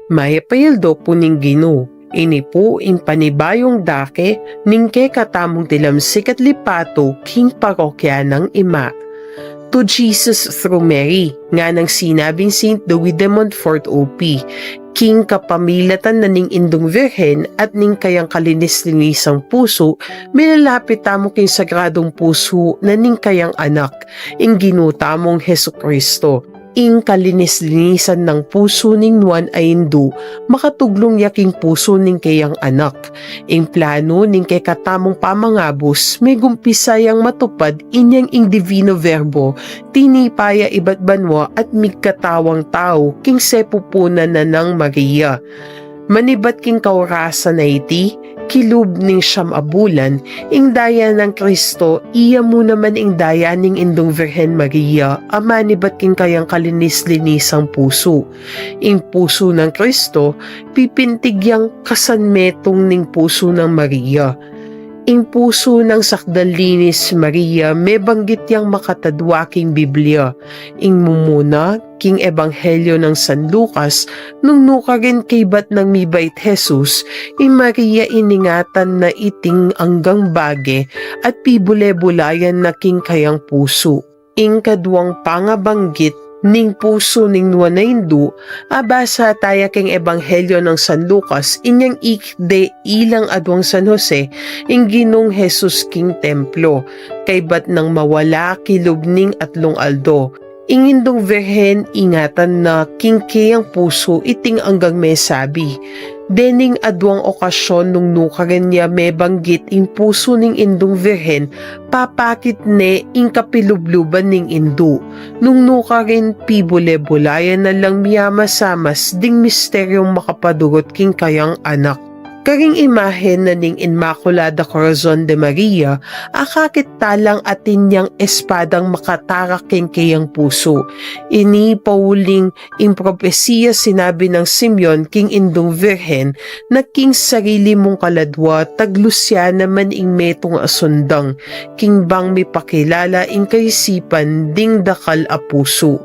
Mayapayaldo po ning Ginoo. Ini po in panibayong dake ning ke katamong tilamsik at lipato king parokya ng ima. To Jesus through Mary, nga nang sinabing Saint Louis de Montfort OP, king kapamilatan na ning indong virhen at ning kayang kalinis-linisang puso, milalapit tamo king sagradong puso na ning kayang anak, ing ginutamong Hesu Kristo. Ing kalinis-linisan ng puso ning nuan ay Hindu, makatuglong yaking puso ning kayang anak. Ing plano ning kay katamong pamangabos, may gumpisayang matupad inyang ing divino verbo, tinipaya iba't banwa at migkatawang tao, king sepupunan na ng Maria. Manibat king kaurasan na iti, kilub ning siyam abulan, ing daya ng Kristo, iya mo naman ing daya ning indong Virhen Maria, ama nibat king kayang kalinis-linisang puso. Ing puso ng Kristo, pipintigyang kasanmetong ning puso ng Maria. Ing puso ng sakdalinis Maria, may banggit yang makatadwa king Biblia. Ing mumuna, king Ebanghelyo ng San Lucas, nung nukarin kay bat ng mibait Jesus, ing Maria iningatan na iting anggang bage at pibule-bulayan na king kayang puso. Ing kadwang pangabanggit ning puso ning nuan na Hindu, abasa taya king Ebanghelyo ng San Lucas, inyang ikde ilang adwang San Jose, ing Ginong Jesus king templo, kay bat nang mawala kilubning atlong aldo. Ingindong virhen ingatan na king kayang puso iting anggang may sabi. Dening adwang okasyon nung nukarin niya may banggit ing puso ning indong virhen, papakit ne ing kapilubluban ning Hindu. Nung nukarin pibule-bulayan na lang miyamasamas ding misteryong makapadugot king kayang anak. Karing imahen na ning Inmaculada Corazon de Maria, akakit talang atin niyang espadang makatarak king kayang puso. Ini pauling impropesiya sinabi ng Simeon king indong virhen, na king sarili mong kaladwa, taglusya naman ing metong asundang, king bang mipakilala ing kaisipan ding dakal a puso.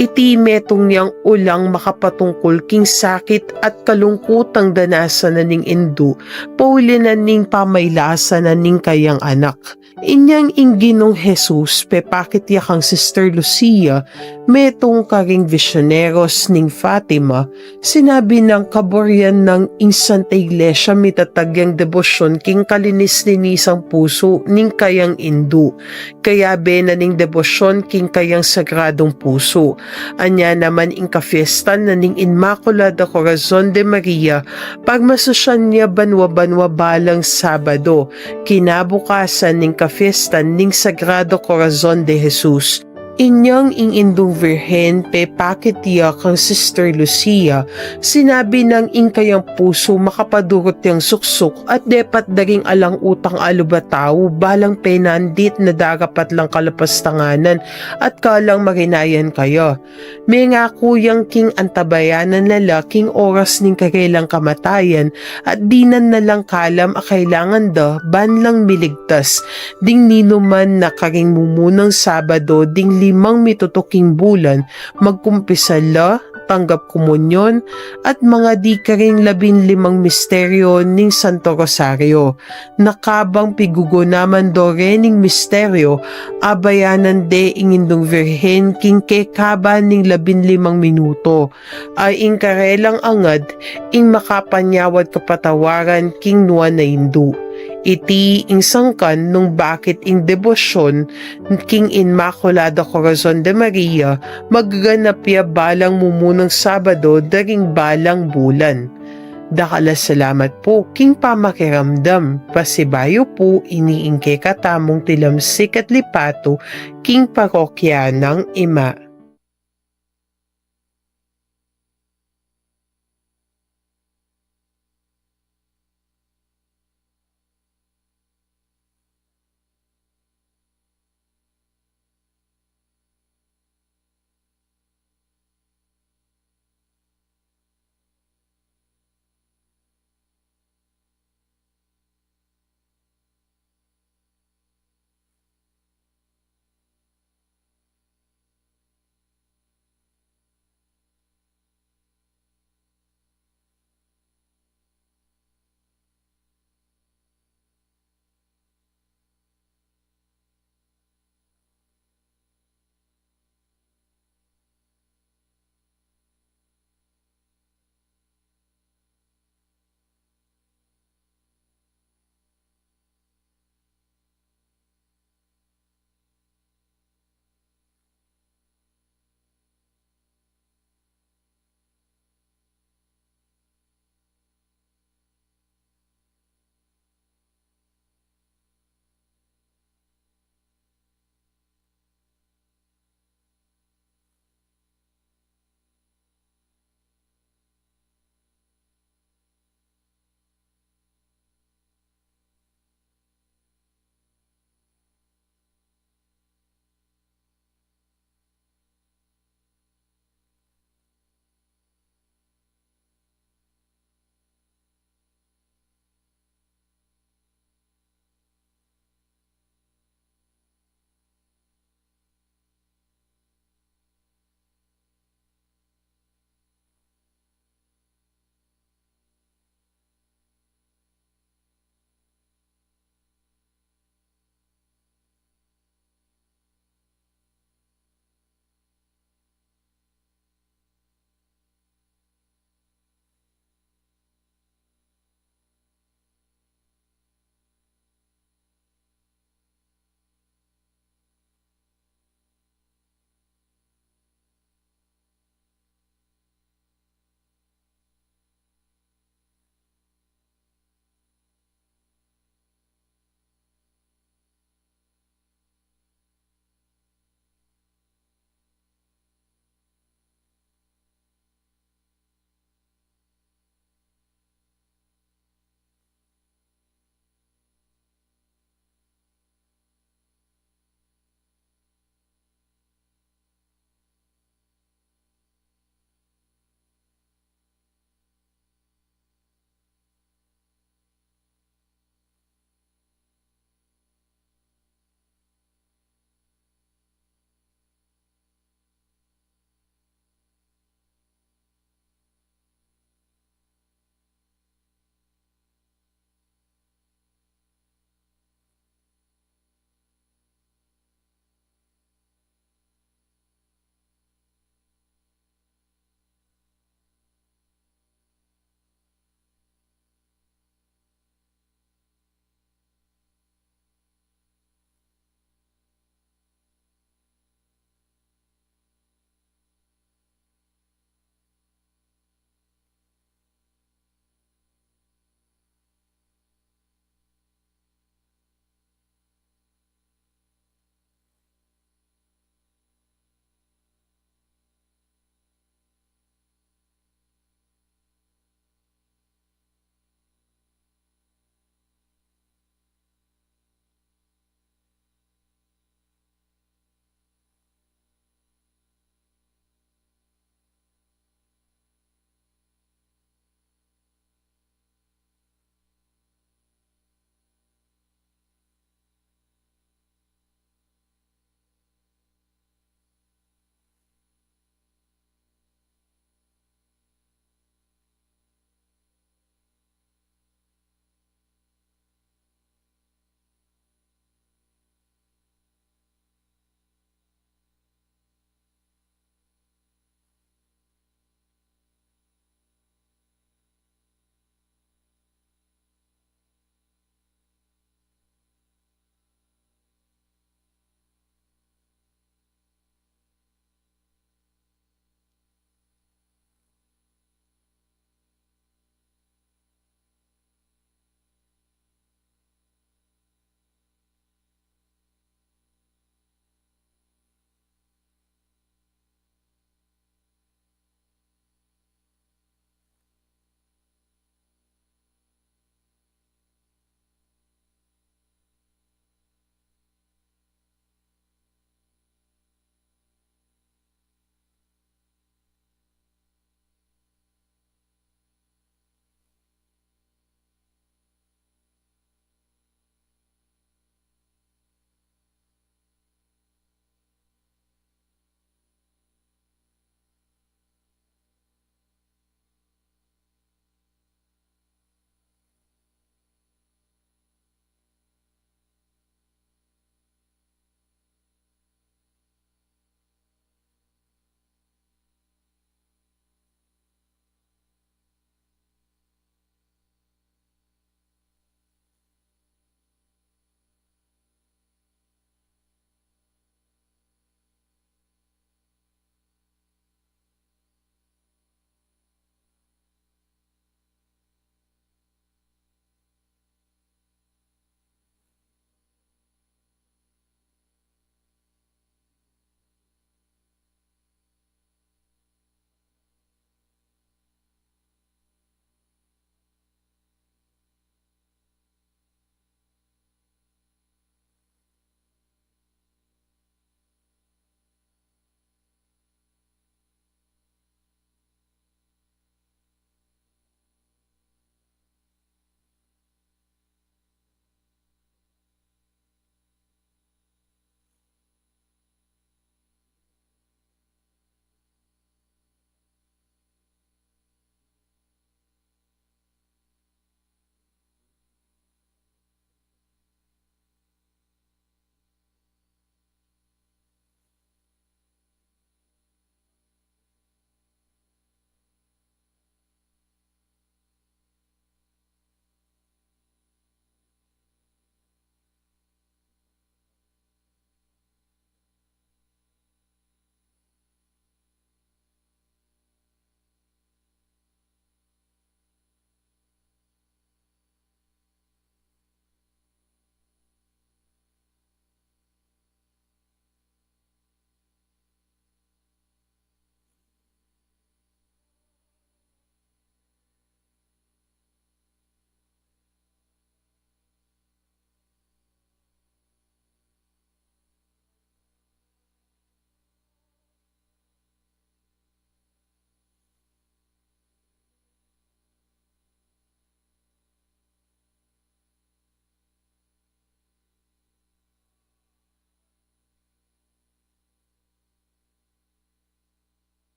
Iti metong niyang ulang makapatungkol king sakit at kalungkutang danasan na ning Hindu, paulinan ning pamaylasan na ning kayang anak. Inyang ingginong Jesus, pepakit yakang Sister Lucia, metong karing visioneros ning Fatima, sinabi ng kaboryan ng Insanta Iglesia mitatagyang debosyon king kalinis-linisang puso ning kayang Hindu, kaya bena ning debosyon king kayang sagradong puso. Anya naman ing kafiestan na ning Inmaculada Corazon de Maria, pagmasosyan niya banwa-banwa balang Sabado, kinabukasan ning kafiestan ning Sagrado Corazon de Jesus. Inyang ing indong virhen pepakitiya kang Sister Lucia, sinabi ng ing kayang puso makapadurot yang suksok at depat daring alang utang alubataw balang penandit na dagapat lang kalapastanganan at kalang marinayan kayo. May nga kuyang king antabayanan nala king oras ning kagailang kamatayan at dinan na lang kalam a kailangan da banlang miligtas ding ninuman na karing mumunang Sabado ding 5 mitutuking bulan, magkumpisala, tanggap komunyon, at mga di karing 15 misteryo ning Santo Rosario. Nakabang pigugunaman do ning misteryo, abayanan de ingindong virhen king kekaba ning 15 minuto. Ay ing karelang angad, ing makapanyawad kapatawaran king nuan na Hindu. Iti ing sangkan nung bakit ing debosyon king Inmaculada Corazon de Maria magganap ya balang mumunang Sabado daring balang bulan. Dakala salamat po king pamakiramdam, pasibayo po iniingke katamong tilamsik at lipato king parokya ng ima.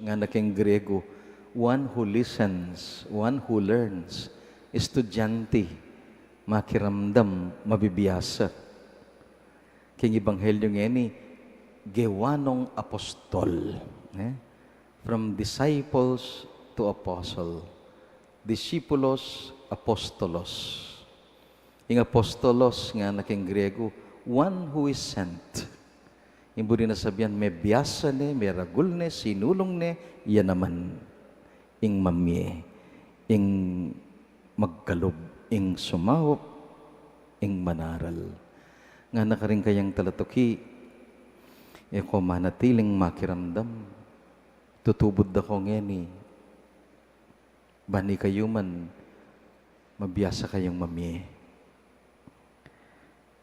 Nga naking Grego, one who listens, one who learns, estudyante, makiramdam, mabibiyasa. King Ebanghelyo nga ni, gewanong apostol. From disciples to apostle. Discipulos, apostolos. Yung apostolos nga naking Grego, one who is sent. Yung budi na sabihan, may biyasa ne, may ragul ne, sinulong ne, yan naman. Ing mamye, ing magkalob, ing sumawop, ing manaral. Nga nakaring kayang talatuki, ko manatiling makiramdam, tutubod ako ngeni, bani kayo man, mabiyasa kayong mamye,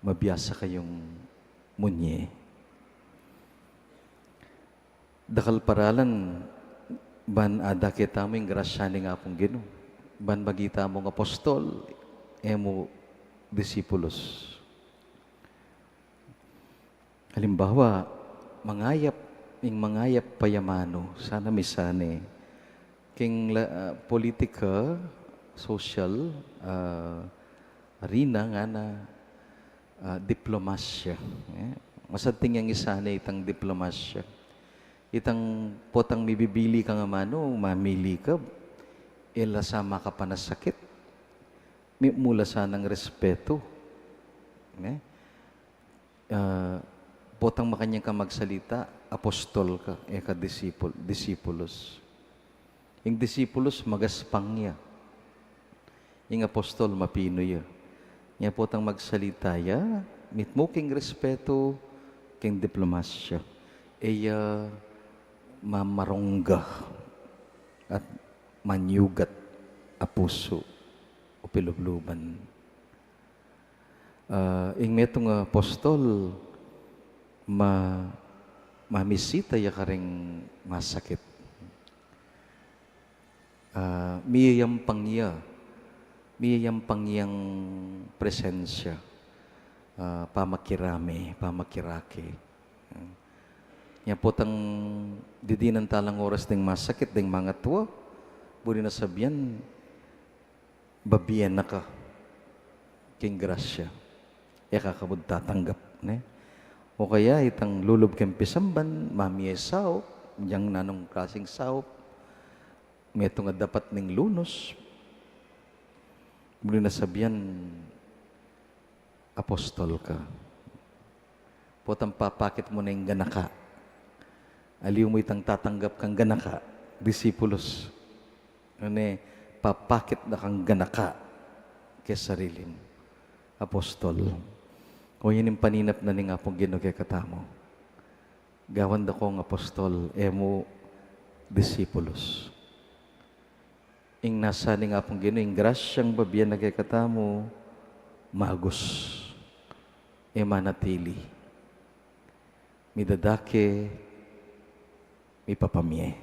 mabiyasa kayong munye. Dakal paralan, ban ada kita mo yung grasya ni nga pong Ginoo. Ban bagita mong apostol, emo disipulos. Halimbawa, mangayap payamano, sana misane, king politika, social, arena nga na diplomasya. Masadting yung isane itang diplomasya. Itang potang mibibili ka nga mano, mamili ka, ila sama ka pa na sakit. Mula sanang respeto. Potang makanyang ka magsalita, apostol ka, ka disipulos. Yung disipulos, magaspang niya. Yung apostol, mapino ya. Nga potang magsalita ya, mitmo king respeto, king diplomasya. Mamarongga at manyugat a puso o pilubluban. Ing metong apostol, mamisita ya karing masakit. Miyayampang niyang presensya, pamakirake. Yan po tang didinan talang oras ding masakit, ding mga tuwa, buri na sabihan, babiyan na ka, king grasya, kakabud tatanggap. O kaya itang lulub kang pisamban, mamiye sao, yang nanong klaseng sao, may ito nga dapat ning lunos, buri na sabihan, apostol ka. Potang papakit mo na yung ganaka. Aliw mo itang tatanggap kang ganaka, disipulos. Papakit na kang ganaka kay sarili mo. Apostol. O yun yung paninap na ni nga pong Ginoo kay katamo. Gawan da kong apostol, emo disipulos. Ing nasa ni nga pong Ginoo, ing grasyang babiyan na kay katamo, magos. Manatili. Midadake, may papamye.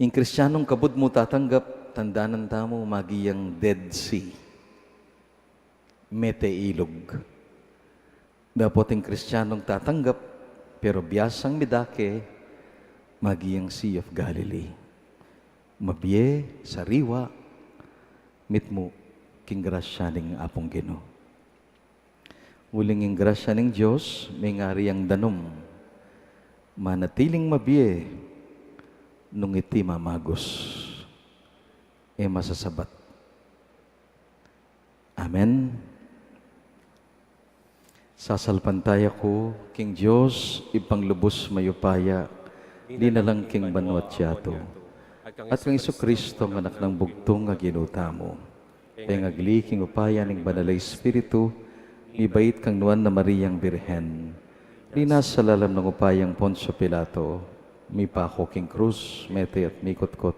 Yung Kristiyanong kabud mo tatanggap, tandanan tamo, magiyang Dead Sea. Mete ilog. Dapat yung Kristiyanong tatanggap, pero biyasang midake, magiyang Sea of Galilee. Mabye, sariwa, mitmo, king grasya ning apong Ginoo. Uling yung grasya ng Diyos, may ngari ang danom, manatiling mabiye, nung iti mamagos, masasabat. Amen. Sasalpantaya ko, king Diyos, ipanglubos mayupaya, di na lang king banwat yato, at kang Iso-Kristo, anak ng bugtong nga ginuta mo, kaya ngagli king upaya ng Banalay Espiritu, ibait kang nuan na Mariyang Birhen, linas sa lalam ng upayang Poncio Pilato, mi pako king krus, mete at mikotkot,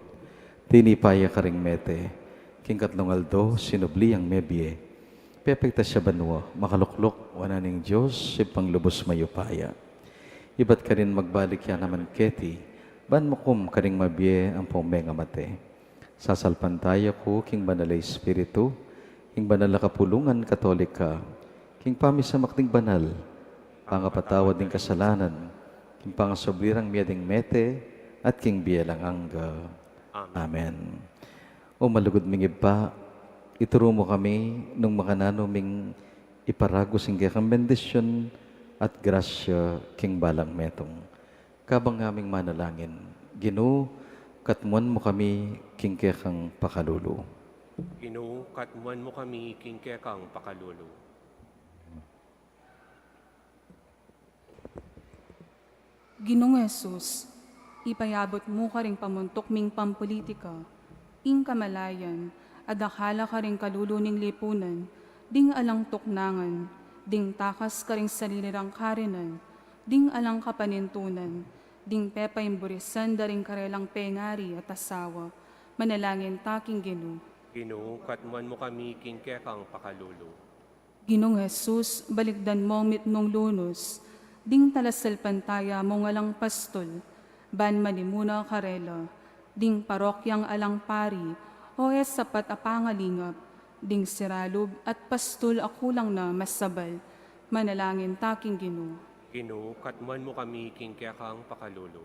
tinipaya ka ring mete, king katlong aldo, sinubli ang mebye, pepekta siya banwa, makaluklok, wana ning Diyos, ipanglubos mayupaya. Iba't ka rin magbalik yan naman keti, ban mokum ka ring mabye ang pumenga mate. Sasalpantaya ko, king Banalay Espiritu, king banal na kapulungan Katolika, king pamisamak ding banal, pangapatawad ng kasalanan, ang pangasoblirang miading mete, at king bielang angga. Amen. O malugod mingib pa, ituro mo kami nung makananuming iparagos ang kang bendisyon at grasya king balang metong. Kabang aming manalangin, Ginoo, katmuan mo kami king kang pakalulu. Ginoo, katmuan mo kami king kekang pakalulu. Ginoong Jesus, ipayabot mo ka ring pamuntok ming pampolitika, ing kamalayan, adakala ka ring kaluluning lipunan, ding alang tuknangan, ding takas ka ring salilirang karinan, ding alang kapanintunan, ding pepayng burisan daring karelang pengari at asawa, manalangin taking Ginoo. Ginoo, katmuan mo kami king kekang pakalulu. Ginoong Jesus, balikdan mo mitnong lunos, ding talasal pantaya mo ngalang pastol, ban manimuna karela, ding parokyang alang pari, o sapat apangalingap, ding siralub at pastol akulang na masabal, manalangin taking Ginoo. Ginoo, katmuan mo kami king kekang pakalulu.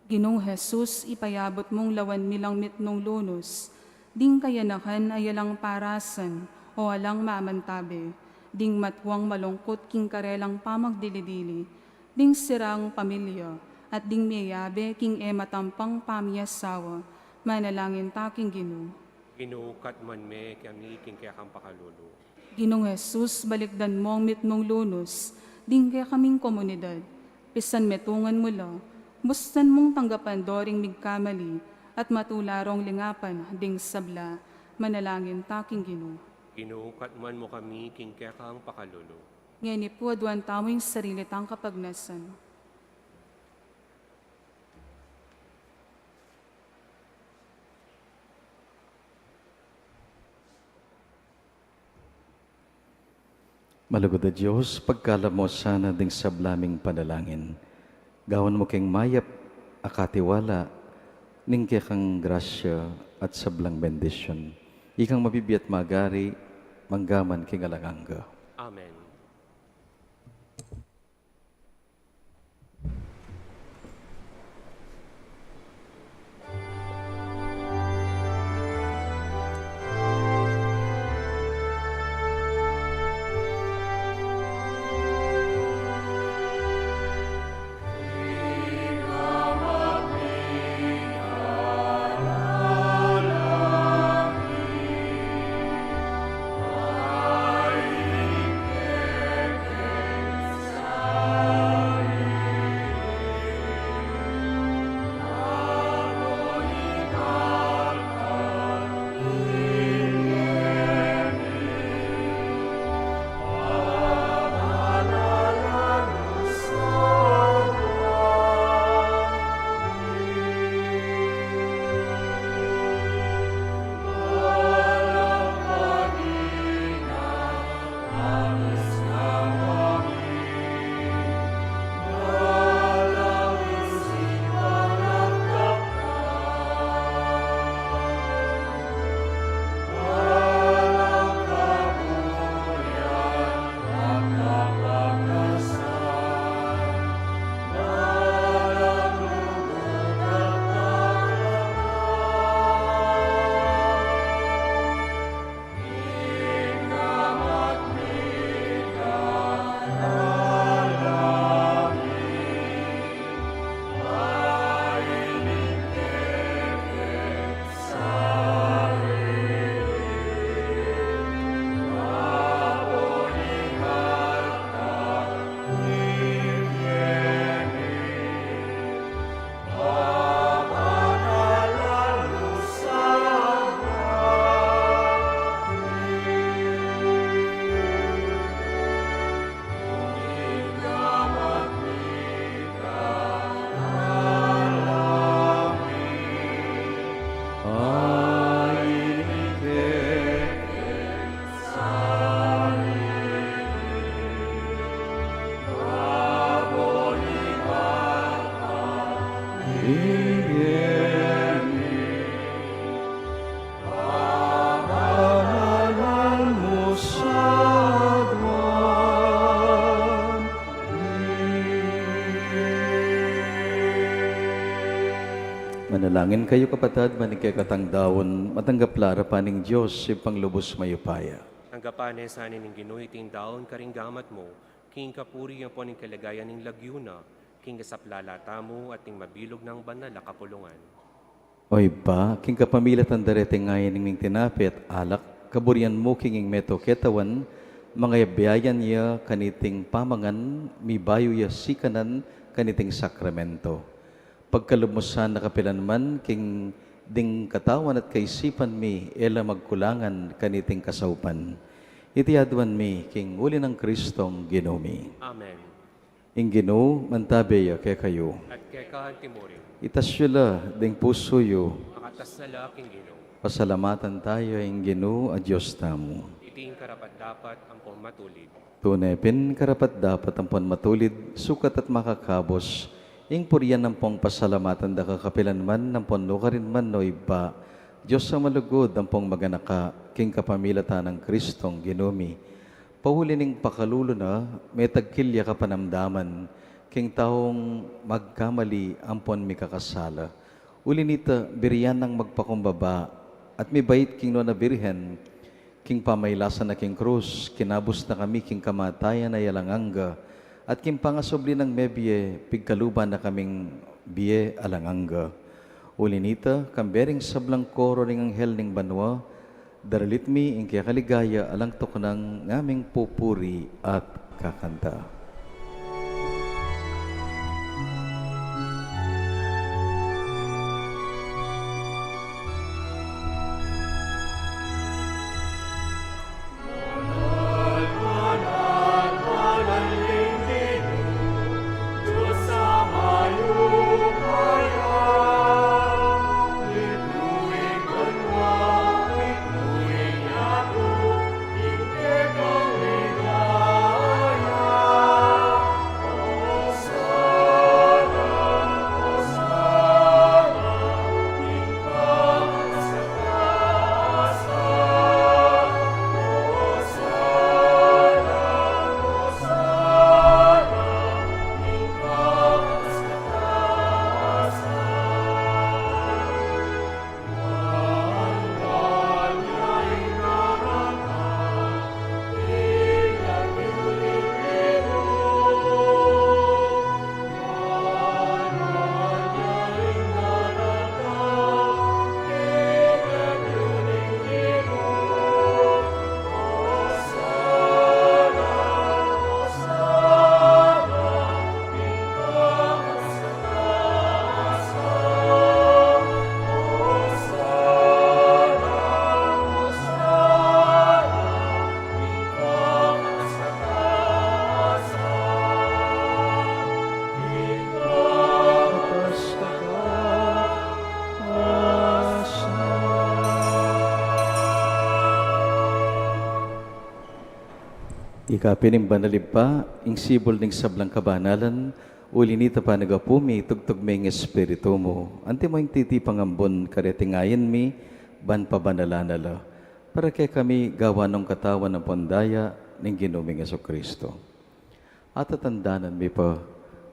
Ginoong Jesus, ipayabot mong lawan nilang mitnong lunos, ding kayanakan ay alang parasan, o alang mamantabe, ding matwang malungkot king karelang pamagdilidili, ding sirang pamilya, at ding miyabe king matampang pamiyasawa, manalangin taking Ginoo. Ginoo, katmuan me kami king kekang pakalulu. Ginoong Jesus, balikdan mo ang mitnong lunos, ding kaya kaming komunidad, pisan metungan mo la, bustan mong tanggapan doring migkamali, at matularong lingapan ding sabla, manalangin taking Ginoo. Ginoo, katmuan mo kami king kekang pakalulu. Ngayon po aduan tamong sarili tang kapagnasan. Malugod na Diyos, pagkala mo sana ding sablaming panalangin. Gawan mo king mayap, akatiwala, ning kang grasya at sablang bendisyon. Ikang mabibiyat magari, manggaman king alanganga. Amen. Manalangin kayo kapatid, manikikatang dawon, matanggap lara paning Diyos, ipanglubos mayupaya. Ang gapanes sanin ng ginuhiting daon karinggamat mo, king kapuri ang po ng kalagayan ng lagyuna, king kasaplalata mo at ting mabilog ng banal na kapulungan. Oy pa, king kapamilat ang dareteng ngayon ng tinapit, alak, kaburian mo kinging meto ketawan, mga biyayan niya kaniting pamangan, mibayo ya sikanan, kaniting sakramento. Pagkalumusan na kapilan man, king ding katawan at kaisipan mi, ela magkulangan kaniting kasaupan. Itiadwan mi, king uli ng Kristong ginumi. Amen. Ing gino, mantabeya kay kayo. At kekahan timurin, Itasyula, ding puso yo, makatas na laking ginong, pasalamatan tayo ing gino a Diyos tamo. iting karapat-dapat ang pong matulid. Tunay pin karapat dapat ang pon matulid, sukat at makakabos, ing puriyan ng pong pasalamatan da kakapilan man, ng pon nukarin man no iba, Diyos sa malugod ang pong maganaka, king kapamilata ng Kristong ginumi. Pahuli ning pakalulo na, may tagkilya ka panamdaman, king taong magkamali ang pon mi kakasala. Uli nita, biriyan ng magpakumbaba, at may bait king no na birhen, king pamaylasan na king krus, kinabos na kami king kamatayan na yalanganga, at king pangasobli ng mebye, pigkaluban na kaming biye alanganga. Uli nita, kambering sablang koro ning anghel ning banwa, daralit mi ing kaya kaligaya alang tuknang ngaming pupuri at kakanta. Ikapining banalib pa, ing sibol ning sablang kabanalan, uli nita pa nagapumi, tugtog may ng espiritu mo. Ante mo yung titi pangambon, karetingayan mi, ban pa banalanala, para kay kami gawa ng katawan ng pondaya, ning ginuming Kristo. At atandanan mi pa,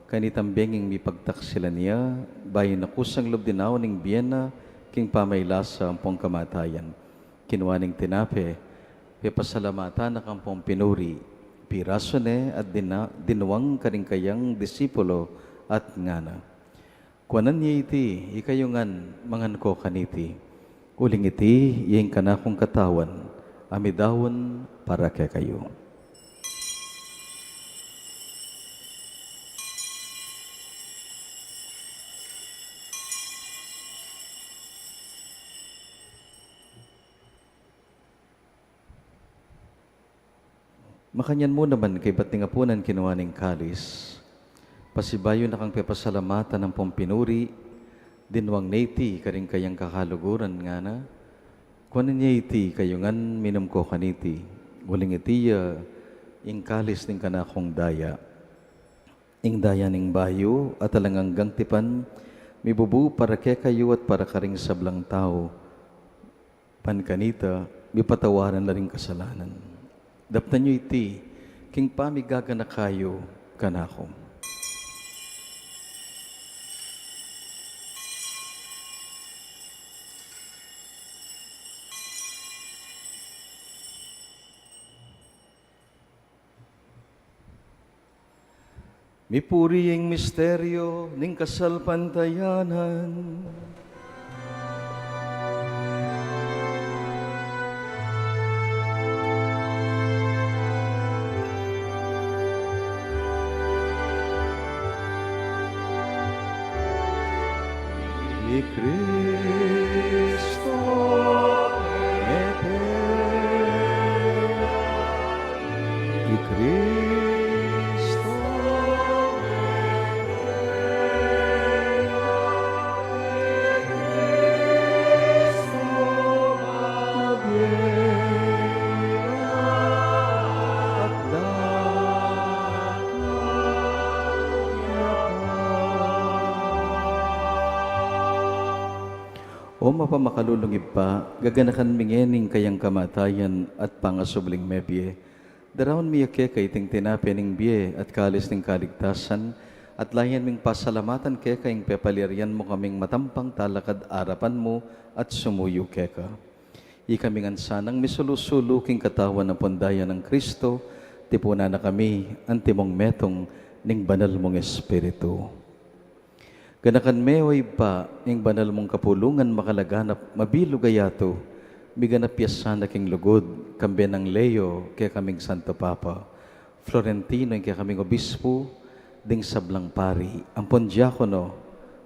kanitambenging mi pagtaksilan niya, bayin na kusang lubdinaw ning biyena, king pamaylasa ang pong kamatayan. Kinuwaning tinape, pasalamatan na kampong pinuri, piraso ne at dinuwang karingkayang disipulo at ngana. Kuanan niya iti, ikayungan mangan ko kaniti. Uling iti, iyeng kanakong katawan, amidawon para kay kayo. Makanyan mo naman kay ba't nga punan kinuha ng kalis. Pasibayo na kang pepasalamatan ng pompinuri, dinwang neti karing kayang kakaluguran nga na. Kuanin niya iti kayungan minum ko kaniti. Uling itiya ing kalis ning kanakong daya. Ing daya ning bayo at alangang tipan, mibubu para kay kayo at para karing sablang tao. Pankanita, mipatawaran na ring kasalanan. Daptan nyo iti, king pamigaga na kayo kanako. Mipuriyeng misteryo ning kasalpantayanan. Ni Cristo eterna, ni Cristo O mapamakalulungib pa, gaganakan mingening kayang kamatayan at pangasubling mebye. Daraon miyake kay ting tinapi ning biye at kalis ning kaligtasan, at layan ming pasalamatan ke kayong pepalirian mo kaming matampang talakad arapan mo at sumuyo ke ka. Ikaming ansanang misulusulo king katawan ng pondayan ng Kristo, tipuna na kami antimong metong ning banal mong Espiritu. Ganakan meway pa, ing banal mong kapulungan makalaganap, mabilugayato, miganap yasan na king lugod, kambe ng Leo, kaya kaming Santo Papa, Florentino, kaya kaming Obispo, ding sablang pari, ampon diakono,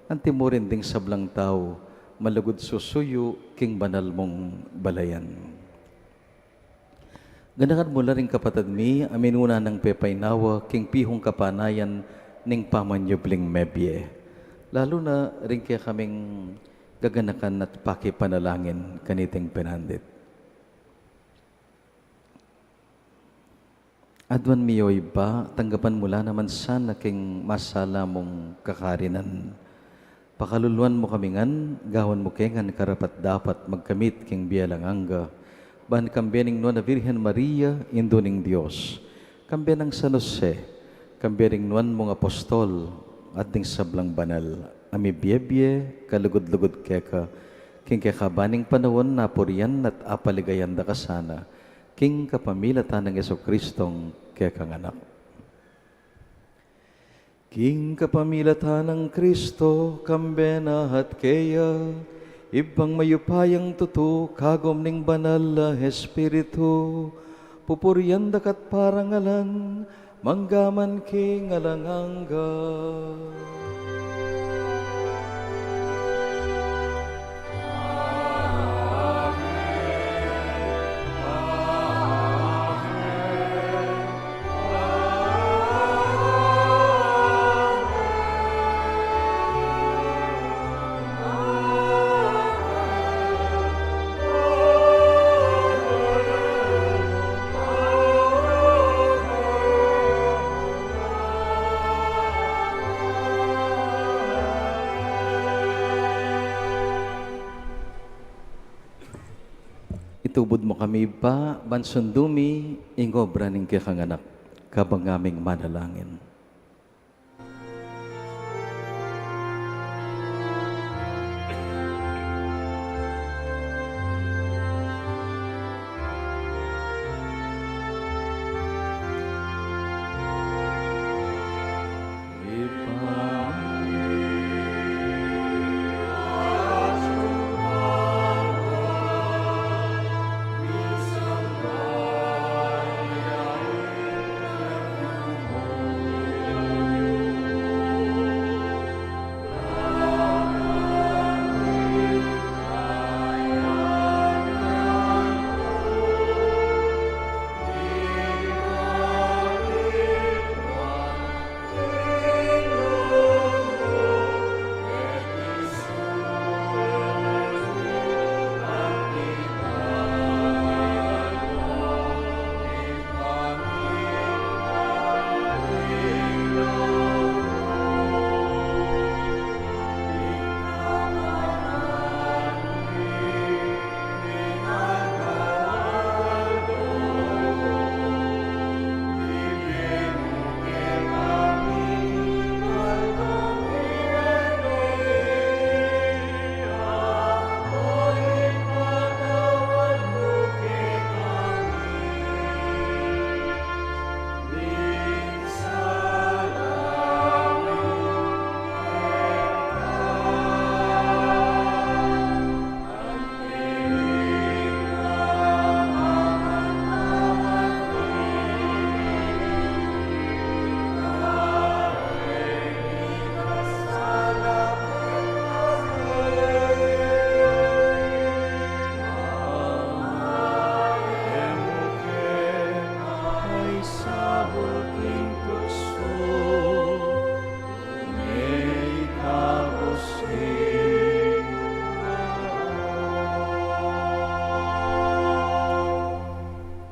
antimurin ding sablang tao, malugod susuyo, king banal mong balayan. Ganakan mula rin kapatid mi, aminuna ng pepaynawa, king pihong kapanayan, ning pamanyubling mebye. Lalo na rin kaya kaming gaganakan at pakipanalangin kaniting pinandit. Adwan miyoy ba, tanggapan mula naman sana king masala mong kakarinan. Pakaluluan mo kamingan, gawan mo kengan karapat dapat magkamit king bialanganga. Ban kambening no na Virgen Maria, induning Diyos. Kambe ng San Jose, kambe ring nuan mong apostol, at ding sablang banal, amibiyebye, kalugod-lugod keka, king kekabaning panawon na puriyan at apaligayan da kasana, king kapamilatan ng Yesu-Kristong kekang anak. King kapamilatan ng Kristo, kambena at keya, ibang mayupayang tuto, kagom ning banal na Espiritu, pupuriyan dakat parangalan, manggaman king alanganga. Itubod mo kami pa, bansundumi, ingobra ning kakanganak, kabang aming manalangin.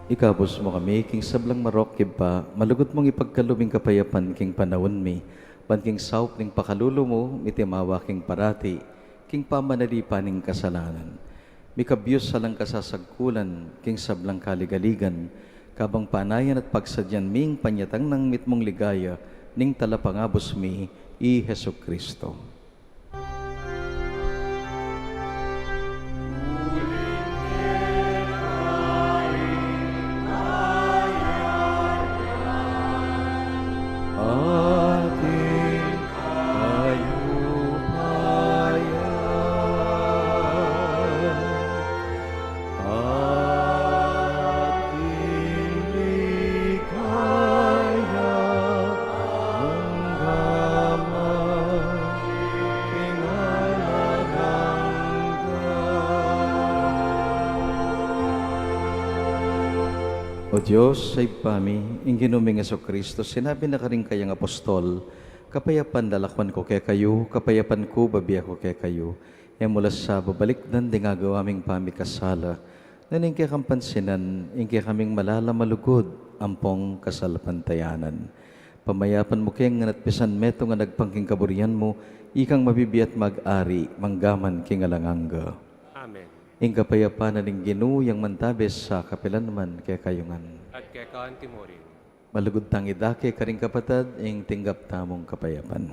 Ikabos mo kami, king sablang marok kiba, malugot mong ipagkaluming kapayapan king panahon mi, pan king saup ning pakalulo mo, mitimawa king parati, king pamanalipa ning kasalanan. Mikabyos salang kasasagkulan, king sablang kaligaligan, kabang panayan at pagsadyan ming panyatang ng mitmong ligaya, ning talapangabos mi, i Hesu Kristo. Ating kayupayan, ating ligaya, hanggaman kinalanggan. O Diyos, sa ipami, ing ginuming Hesu Kristo, sinabi na ka rin kayang apostol, kapayapan dalakwan ko kay kayo, kapayapan ko babiya ko kay kayo. E mula sa babalik nan dingagawa aming pamikasala, naning kaya kampansinan, ing kaya kaming malalamalugod, ampong kasalpantayanan. Pamayapan mo kayang nganatpisan meto nga nagpangking kaburian mo, ikang mabibiyat mag-ari, manggaman kingalanganga. Amen. Ing kapayapan na ning Ginoo yang mantabes sa kapilan naman kay kayungan. At kay kaan timorin. Malugod tang idake karing kapatad, ing tinggap tamong kapayapan.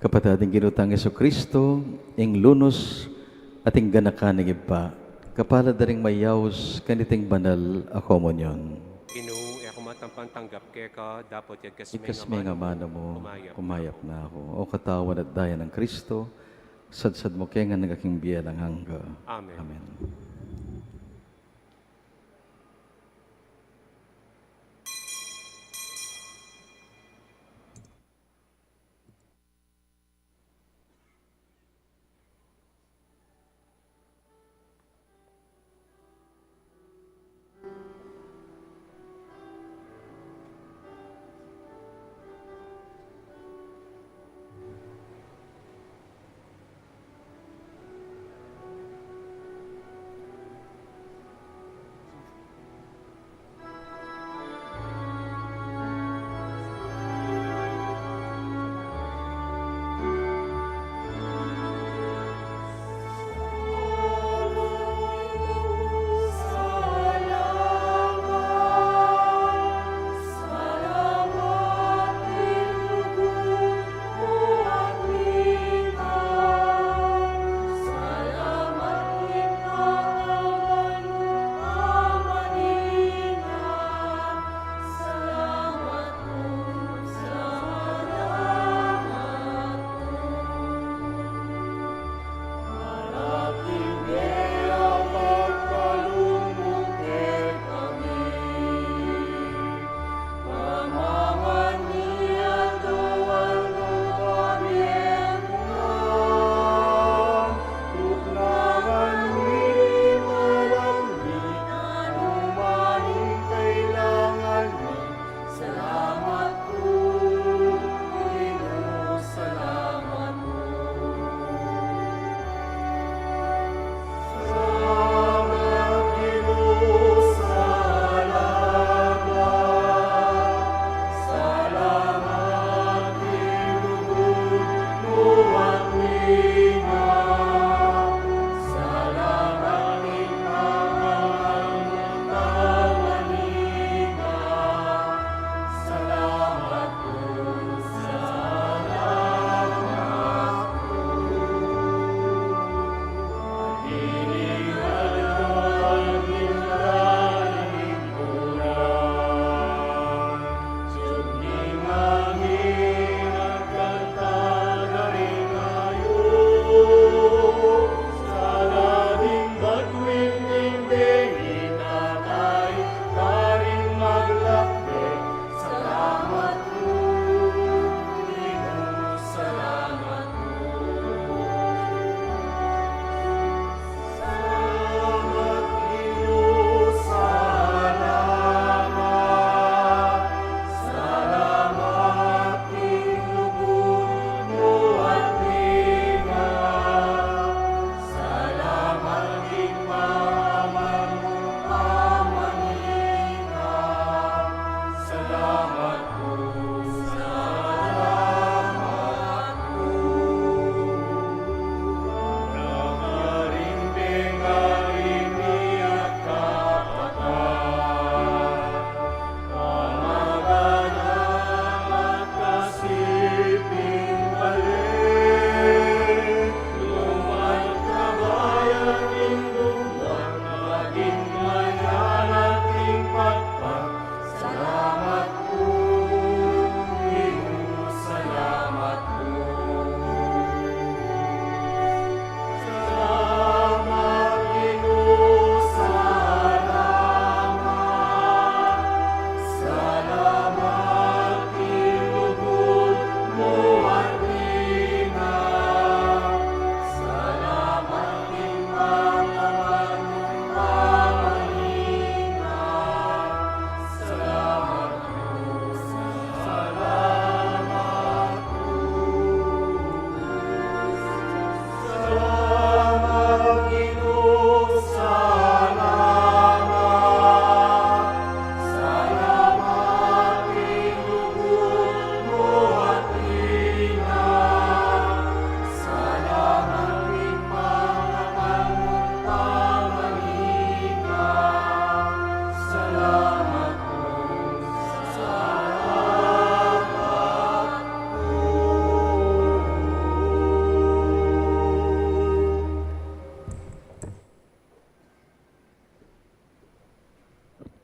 Kapatading ginutang Hesu Kristo, ing lunos ating ganakanig iba, kapala daring mayaws kaniting banal a komunyon. Ginoo, ako matampan tanggap kay ka, dapat yag Ikas may nga mana mo, kumayap na ako. O katawan at daya ng Kristo, sadsad mo kaya nga nagaking biyalang hangga. Amen. Amen.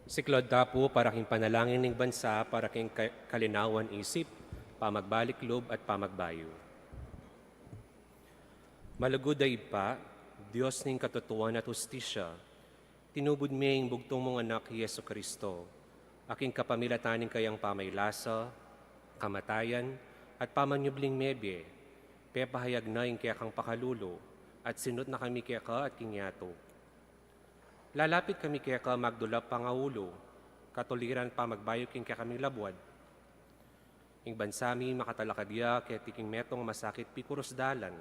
Siklod po para king panalangin ng bansa para king kalinawan isip, pamagbalik loob at pamagbayo. Malugod ay pa, Diyos ning katotohan at hustisya, tinubod mi ang bugtong mong anak Yesu Kristo, aking kapamilataning kayang pamaylasa, kamatayan, at pamanyubling mebye, pepahayag na yung kaya kang pakalulo, at sinot na kami kaya ka at kingyato. Lalapit kami kaya ka magdulap pangaulo, katuliran pa magbayo king kaya kami labwad. Ing bansami makatalakadya kaya tiking metong masakit pikuros dalan,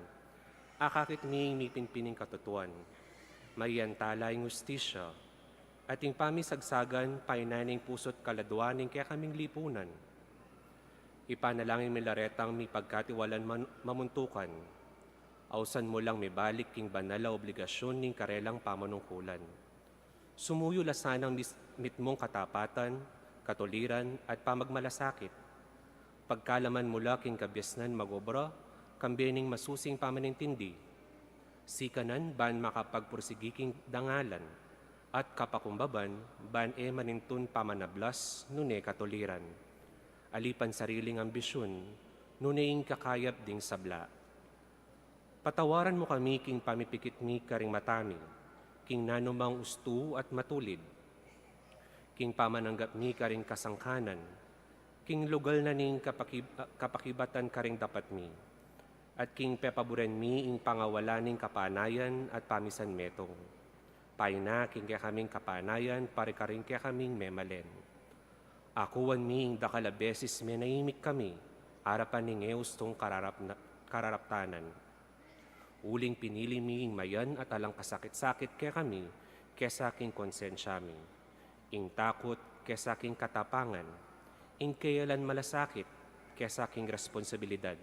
akakit mi mipinpining katutuan, mayantala ing ustisya, at ing pamisagsagan painaning pusot kaladuaning kaya kaming lipunan. Ipanalangin mi laretang mi pagkatiwalan mamuntukan, ausan mo lang mi balik king banala obligasyon ning karelang pamanungkulan. Sumuyo lasanang mitmong katapatan, katuliran at pamagmalasakit. Pagkalaman mula king kabyasnan magobra, kambening masusing pamanintindi. Sikanan ban makapagpursigi king dangalan, at kapakumbaban ban manintun pamanablas nune katuliran. Alipan sariling ambisyon, nuneing kakayap ding sabla. Patawaran mo kami king pamipikit mi karing matami, king nanumang ustu at matulid, king pamananggap ni karing kasangkanan, king lugal na ning kapakibatan karing dapat mi, at king pepaburen mi ing pangawala ning kapanayan at pamisan metong. Paina king kaya kaming kapanayan, pare karing kaya kaming memalen. Akuan mi ing dakala beses menaimik kami, harapan ning eustong kararaptanan. Uling pinili mi ing mayan at alang kasakit-sakit kaya kami, kesa king konsensya mi. Ing takot kesa king katapangan, ing kayalan malasakit kesa king responsibilidad.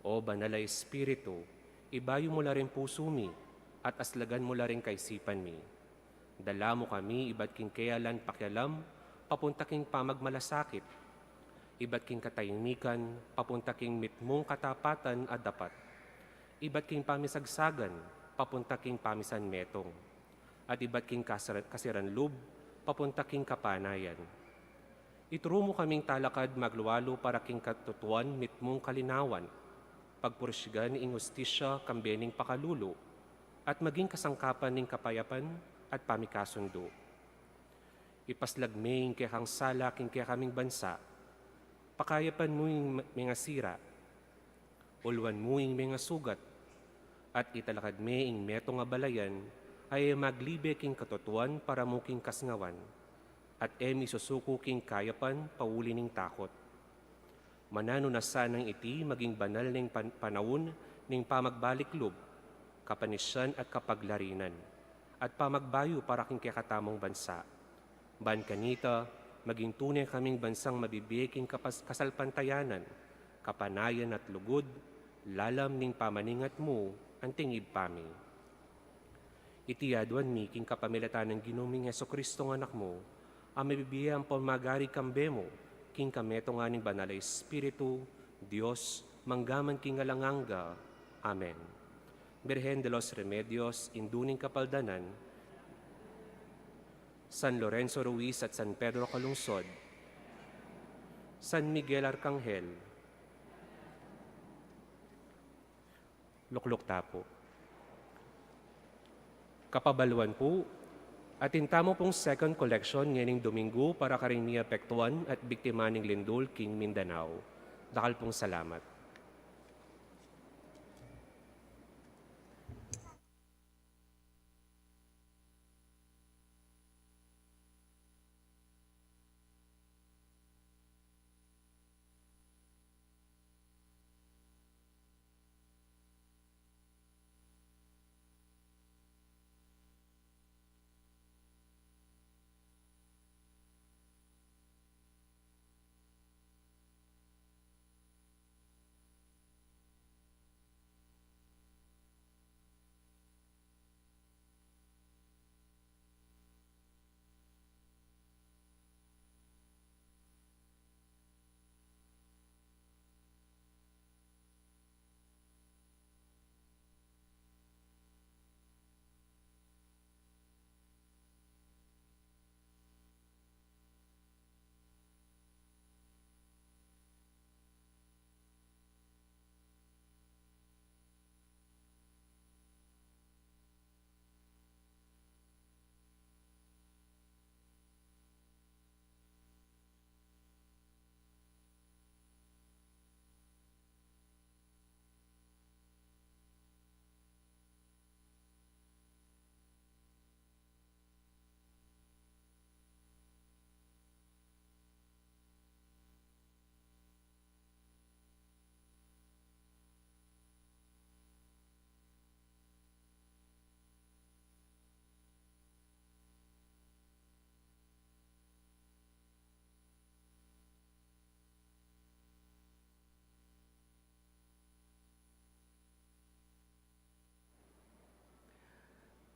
O banal na Espiritu, ibayo mo la rin puso mi, at aslagan mo la rin kaisipan mi. Dala mo kami, iba't king kayalan pakialam, papunta king pamagmalasakit. Iba't king katahimikan, papunta king mitmong katapatan at dapat. Iba't king pamisagsagan, papunta king pamisan metong. At iba't king kasiranlub, papunta king kapanayan. Ituro mo kaming talakad magluwalo para king katutuan mitmong kalinawan, pagpursyigan ing hustisya kambening pakalulo, at maging kasangkapan ning kapayapan at pamikasundo. Ipaslagming kaya kang sala king kaya kaming bansa, pakayapan mo yung mga sira, ulwan mo yung mga sugat, at italakad me ing metong abalayan ay maglibe king katutuan para mo king kasngawan, at susuko king kayapan pauli ning takot. Manano na sanang iti maging banal ning panahon ning pamagbalik loob, kapanisyan at kapaglarinan, at pamagbayo para king kakatamong bansa. Ban kanita, maging tunay kaming bansang mabibiging kasalpantayanan, kapanayan at lugod, lalam ning pamaningat mo, ang tingib pami. Itiyadwan mi king kapamilatan ng ginuming Yeso Kristo ng anak mo, ang mabibigyan pamagari kambe mo, king kameto nga ning banal na Espiritu, Diyos, manggaman king alanganga. Amen. Birhen de los Remedios, induning kapaldanan, San Lorenzo Ruiz at San Pedro Calungsod, San Miguel Arcangel, Lukluk Tapo. Kapabaluan po, at intamo pong second collection ngayon Domingo para karing apektuan at biktima ng lindol king Mindanao. Dakal pong salamat.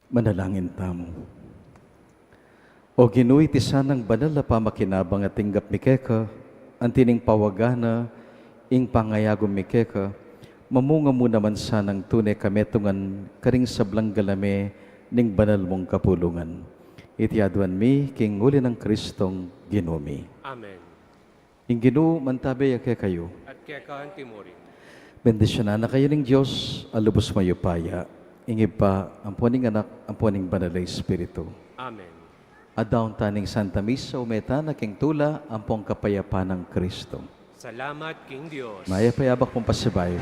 Manalangin tamo. O Ginoo, iti sanang banal na pamakinabang at tinggap mikeka, ang tining pawagana, ing pangayagom mikeka, mamunga mo naman sanang tunay kametungan, karing sablang galame, ning banal mong kapulungan. Iti aduan mi, king uli ng Kristong Ginoo. Amen. Ing Ginoo, mantabi ake kayo. At kaya kaan timurin. Bendisyonan na kayo ng Diyos, alubos mayupaya. Ingib pa, ang puning anak, ang puning banal na Espiritu. Amen. Adaon taning Santa Misa, umeta na king tula, ang pong kapayapa ng Kristo. Salamat, King Diyos. Maya payabak pong pasibayo.